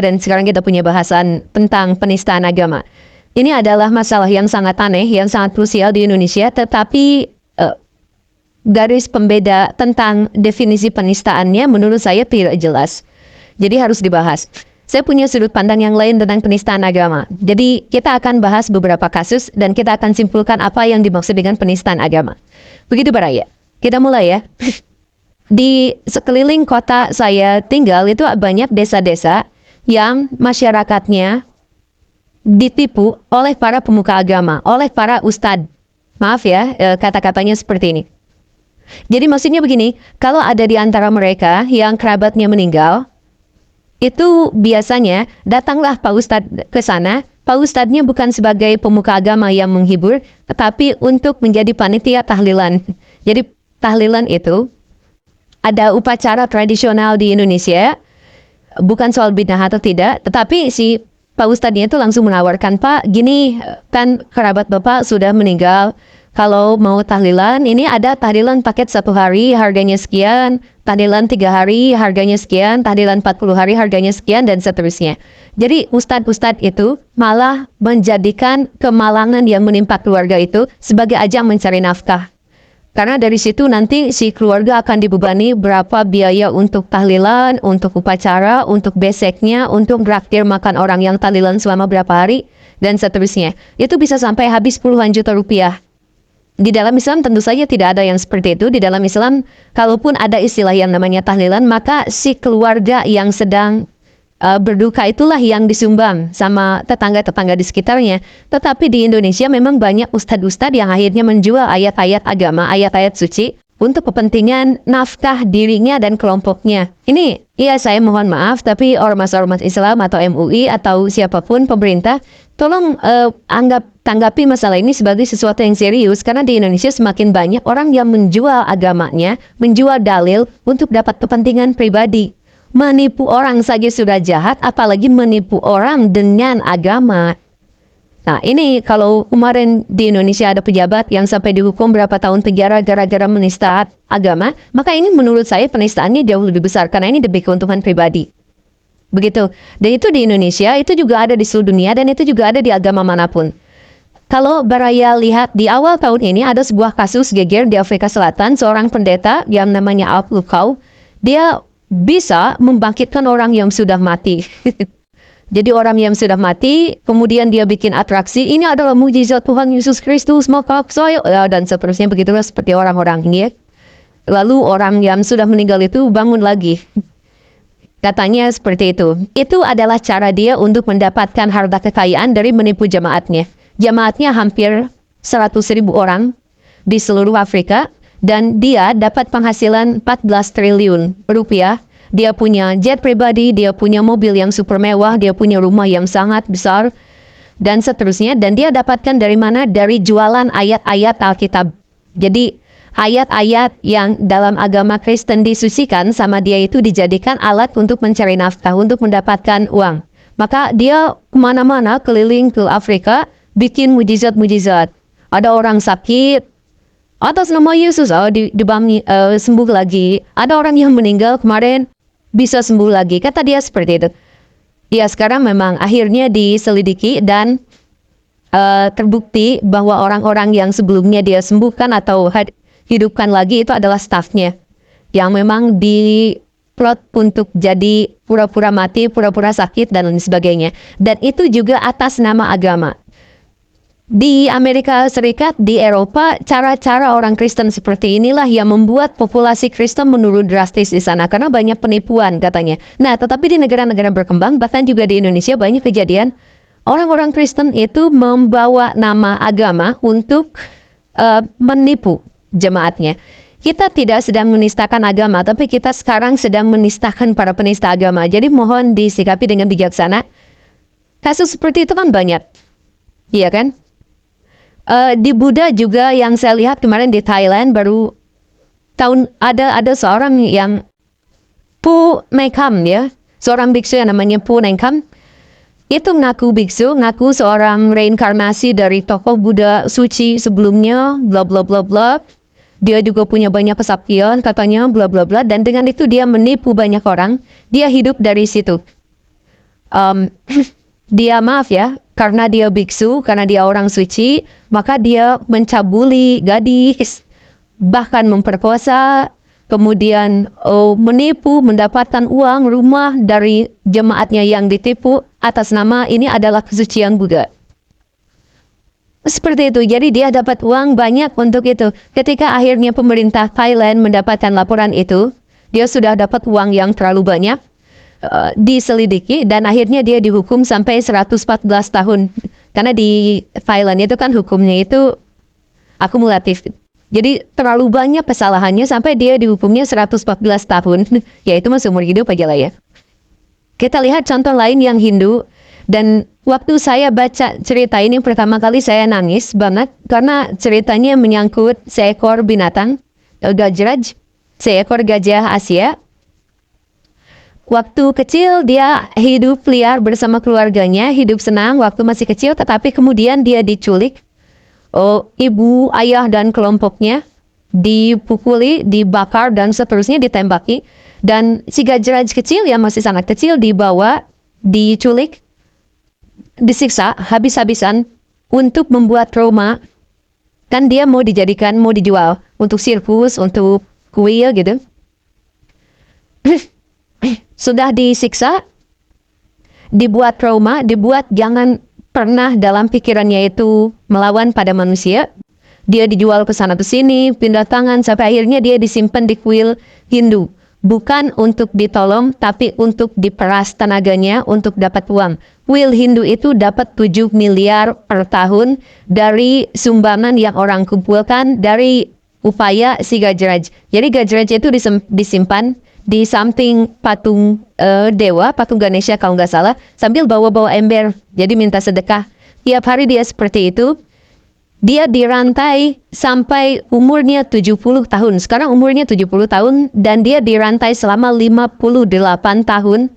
dan sekarang kita punya bahasan tentang penistaan agama. Ini adalah masalah yang sangat aneh, yang sangat krusial di Indonesia, tetapi garis pembeda tentang definisi penistaannya menurut saya tidak jelas. Jadi harus dibahas. Saya punya sudut pandang yang lain tentang penistaan agama. Jadi kita akan bahas beberapa kasus dan kita akan simpulkan apa yang dimaksud dengan penistaan agama. Begitu Baraya. Kita mulai ya. Di sekeliling kota saya tinggal itu banyak desa-desa yang masyarakatnya ditipu oleh para pemuka agama, oleh para ustadz. Maaf ya, kata-katanya seperti ini. Jadi maksudnya begini, kalau ada di antara mereka yang kerabatnya meninggal, itu biasanya datanglah Pak Ustadz ke sana. Pak Ustadznya bukan sebagai pemuka agama yang menghibur, tetapi untuk menjadi panitia tahlilan. Jadi tahlilan itu ada upacara tradisional di Indonesia, bukan soal bid'ah atau tidak, tetapi si Pak Ustadznya itu langsung menawarkan, Pak, gini kan kerabat Bapak sudah meninggal, kalau mau tahlilan, ini ada tahlilan paket 1 hari harganya sekian, tahlilan 3 hari harganya sekian, tahlilan 40 hari harganya sekian, dan seterusnya. Jadi ustadz-ustadz itu malah menjadikan kemalangan yang menimpa keluarga itu sebagai ajang mencari nafkah. Karena dari situ nanti si keluarga akan dibebani berapa biaya untuk tahlilan, untuk upacara, untuk beseknya, untuk traktir makan orang yang tahlilan selama berapa hari, dan seterusnya. Itu bisa sampai habis puluhan juta rupiah. Di dalam Islam tentu saja tidak ada yang seperti itu. Di dalam Islam, kalaupun ada istilah yang namanya tahlilan, maka si keluarga yang sedang berduka itulah yang disumbang sama tetangga-tetangga di sekitarnya. Tetapi di Indonesia memang banyak ustadz-ustadz yang akhirnya menjual ayat-ayat agama, ayat-ayat suci untuk kepentingan nafkah dirinya dan kelompoknya. Ini, iya saya mohon maaf, tapi ormas-ormas Islam atau MUI atau siapapun pemerintah, tolong tanggapi masalah ini sebagai sesuatu yang serius, karena di Indonesia semakin banyak orang yang menjual agamanya, menjual dalil untuk dapat kepentingan pribadi. Menipu orang saja sudah jahat, apalagi menipu orang dengan agama. Nah ini kalau kemarin di Indonesia ada pejabat yang sampai dihukum berapa tahun penjara gara-gara menista agama, maka ini menurut saya penistaannya jauh lebih besar, karena ini demi keuntungan pribadi. Begitu. Dan itu di Indonesia, itu juga ada di seluruh dunia, dan itu juga ada di agama manapun. Kalau Baraya lihat di awal tahun ini ada sebuah kasus geger di Afrika Selatan, seorang pendeta yang namanya Alp Lukau, dia bisa membangkitkan orang yang sudah mati. Jadi orang yang sudah mati, kemudian dia bikin atraksi, ini adalah mujizat Tuhan Yesus Kristus, maka saya, dan seterusnya, begitulah seperti orang-orang ini. Lalu orang yang sudah meninggal itu bangun lagi. Katanya seperti itu. Itu adalah cara dia untuk mendapatkan harta kekayaan dari menipu jemaatnya. Jemaatnya hampir 100.000 orang di seluruh Afrika, dan dia dapat penghasilan 14 triliun rupiah. Dia punya jet pribadi, dia punya mobil yang super mewah, dia punya rumah yang sangat besar, dan seterusnya. Dan dia dapatkan dari mana? Dari jualan ayat-ayat Alkitab. Jadi ayat-ayat yang dalam agama Kristen disucikan sama dia itu dijadikan alat untuk mencari nafkah, untuk mendapatkan uang. Maka dia kemana-mana keliling ke Afrika, bikin mujizat-mujizat. Ada orang sakit, atas nama Yesus, sembuh lagi. Ada orang yang meninggal kemarin, bisa sembuh lagi. Kata dia seperti itu. Ya sekarang memang akhirnya diselidiki dan terbukti bahwa orang-orang yang sebelumnya dia sembuhkan atau hidupkan lagi itu adalah stafnya. Yang memang diplot untuk jadi pura-pura mati, pura-pura sakit, dan lain sebagainya. Dan itu juga atas nama agama. Di Amerika Serikat, di Eropa, cara-cara orang Kristen seperti inilah yang membuat populasi Kristen menurun drastis di sana, karena banyak penipuan katanya. Nah, tetapi di negara-negara berkembang, bahkan juga di Indonesia banyak kejadian, orang-orang Kristen itu membawa nama agama untuk menipu jemaatnya. Kita tidak sedang menistakan agama, tapi kita sekarang sedang menistakan para penista agama. Jadi mohon disikapi dengan bijaksana. Kasus seperti itu kan banyak. Iya kan? Di Buddha juga yang saya lihat kemarin di Thailand baru ada seorang yang Pu Nekam ya, seorang biksu yang namanya Pu Nekam. Itu ngaku biksu, ngaku seorang reinkarnasi dari tokoh Buddha suci sebelumnya, bla bla bla bla. Dia juga punya banyak kesaktian katanya, bla bla bla. Dan dengan itu dia menipu banyak orang. Dia hidup dari situ. um, dia maaf ya, karena dia biksu, karena dia orang suci, maka dia mencabuli gadis, bahkan memperkosa, kemudian menipu, mendapatkan uang rumah dari jemaatnya yang ditipu atas nama ini adalah kesucian Buddha. Seperti itu, jadi dia dapat uang banyak untuk itu. Ketika akhirnya pemerintah Thailand mendapatkan laporan itu, dia sudah dapat uang yang terlalu banyak, diselidiki, dan akhirnya dia dihukum sampai 114 tahun. Karena di Thailand itu kan hukumnya itu akumulatif. Jadi terlalu banyak kesalahannya sampai dia dihukumnya 114 tahun. Ya itu masih umur hidup aja lah ya. Kita lihat contoh lain yang Hindu. Dan waktu saya baca cerita ini pertama kali saya nangis banget. Karena ceritanya menyangkut seekor binatang, Gajraj, seekor gajah Asia. Waktu kecil dia hidup liar bersama keluarganya, hidup senang waktu masih kecil, tetapi kemudian dia diculik. Ibu, ayah, dan kelompoknya dipukuli, dibakar, dan seterusnya ditembaki. Dan si Gajraj kecil yang masih sangat kecil dibawa, diculik, disiksa habis-habisan untuk membuat trauma. Kan dia mau dijadikan, mau dijual untuk sirkus, untuk kuil gitu. Sudah disiksa, dibuat trauma, dibuat jangan pernah dalam pikirannya itu melawan pada manusia. Dia dijual ke sana ke sini, pindah tangan, sampai akhirnya dia disimpan di kuil Hindu. Bukan untuk ditolong, tapi untuk diperas tenaganya untuk dapat uang. Kuil Hindu itu dapat 7 miliar per tahun dari sumbangan yang orang kumpulkan dari upaya si Gajraj. Jadi Gajraj itu disimpan di samping patung dewa, patung Ganesha kalau nggak salah, sambil bawa-bawa ember, jadi minta sedekah. Tiap hari dia seperti itu. Dia dirantai sampai umurnya 70 tahun. Sekarang umurnya 70 tahun dan dia dirantai selama 58 tahun.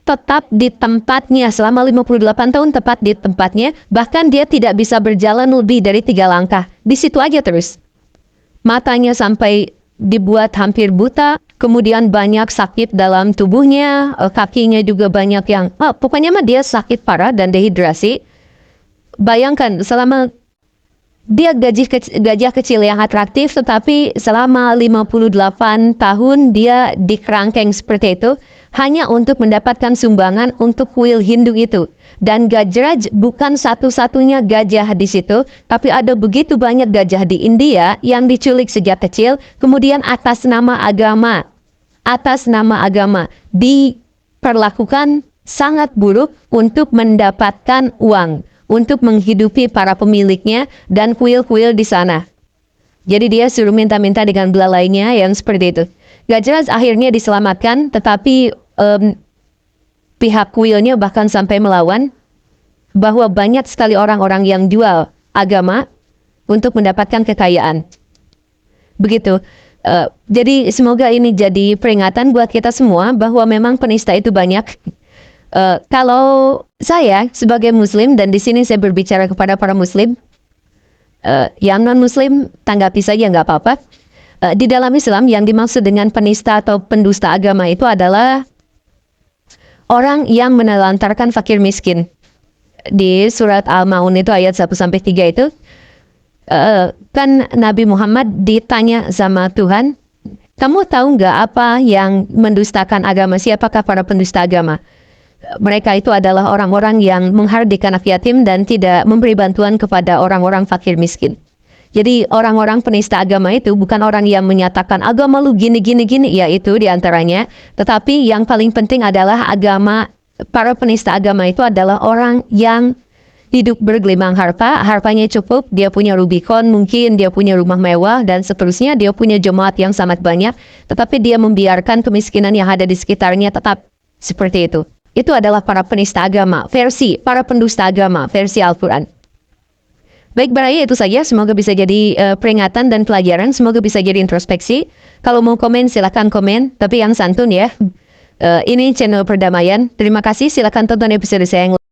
Tetap di tempatnya, selama 58 tahun tepat di tempatnya. Bahkan dia tidak bisa berjalan lebih dari 3 langkah. Di situ aja terus. Matanya sampai dibuat hampir buta. Kemudian banyak sakit dalam tubuhnya, kakinya juga banyak yang, pokoknya mah dia sakit parah dan dehidrasi. Bayangkan selama dia gajah kecil yang atraktif, tetapi selama 58 tahun dia dikerangkeng seperti itu, hanya untuk mendapatkan sumbangan untuk kuil Hindu itu. Dan Gajraj bukan satu-satunya gajah di situ, tapi ada begitu banyak gajah di India yang diculik sejak kecil, kemudian atas nama agama diperlakukan sangat buruk untuk mendapatkan uang, untuk menghidupi para pemiliknya dan kuil-kuil di sana. Jadi dia suruh minta-minta dengan belalainya yang seperti itu. Gajraj akhirnya diselamatkan, tetapi pihak kuilnya bahkan sampai melawan bahwa banyak sekali orang-orang yang jual agama untuk mendapatkan kekayaan. Begitu. Jadi semoga ini jadi peringatan buat kita semua bahwa memang penista itu banyak. Kalau saya sebagai Muslim, dan di sini saya berbicara kepada para Muslim, yang non-Muslim tanggapi saja nggak apa-apa. Di dalam Islam yang dimaksud dengan penista atau pendusta agama itu adalah orang yang menelantarkan fakir miskin. Di surat Al-Maun itu ayat 1-3 itu, kan Nabi Muhammad ditanya sama Tuhan, kamu tahu nggak apa yang mendustakan agama? Siapakah para pendusta agama? Mereka itu adalah orang-orang yang menghardikan anak yatim dan tidak memberi bantuan kepada orang-orang fakir miskin. Jadi orang-orang penista agama itu bukan orang yang menyatakan agama lu gini, ya itu diantaranya. Tetapi yang paling penting adalah para penista agama itu adalah orang yang hidup bergelimang harta, hartanya cukup, dia punya Rubicon, mungkin dia punya rumah mewah, dan seterusnya, dia punya jemaat yang sangat banyak, tetapi dia membiarkan kemiskinan yang ada di sekitarnya tetap seperti itu. Itu adalah para penista agama, para pendusta agama, versi Al-Quran. Baik, baraya itu saja, semoga bisa jadi peringatan dan pelajaran, semoga bisa jadi introspeksi. Kalau mau komen, silakan komen, tapi yang santun ya. Ini channel Perdamaian. Terima kasih, silakan tonton episode saya yang